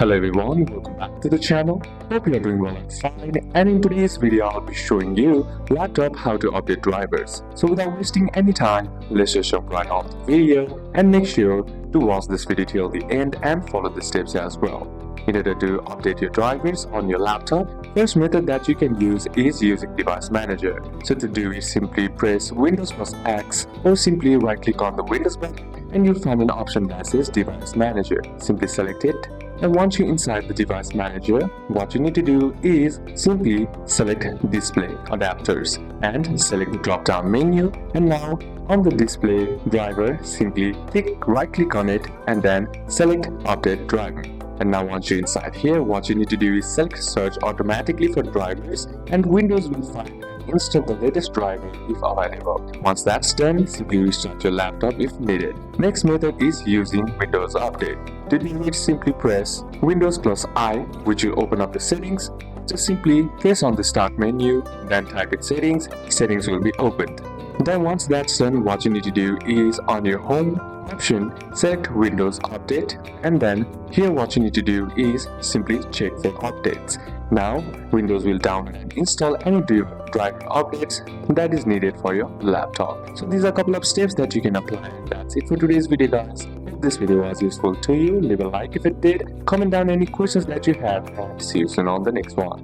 Hello everyone, welcome back to the channel. Hope you are doing well and fine, and in today's video I'll be showing you laptop how to update drivers. So without wasting any time, let's just jump right on the video and make sure to watch this video till the end and follow the steps as well. In order to update your drivers on your laptop, first method that you can use is using Device Manager. So to do it, simply press Windows plus X or simply right click on the Windows button and you'll find an option that says Device Manager. Simply select it. And once you're inside the Device Manager, what you need to do is simply select Display Adapters and select the drop-down menu. And now on the display driver, simply right click on it and then select Update Driver. And now once you're inside here, what you need to do is select Search automatically for drivers, and Windows will find and install the latest driver if available. Once that's done, simply restart your laptop if needed. Next method is using Windows Update. To do it, simply press Windows plus I, which will open up the settings. Just simply press on the Start menu, then type in Settings. Settings will be opened. Then once that's done, what you need to do is on your Home option, select Windows Update, and then here what you need to do is simply check for updates. Now Windows will download and install any driver updates that is needed for your laptop. So these are a couple of steps that you can apply, and that's it for today's video, guys. If this video was useful to you, leave a like if it did, comment down any questions that you have, and see you soon on the next one.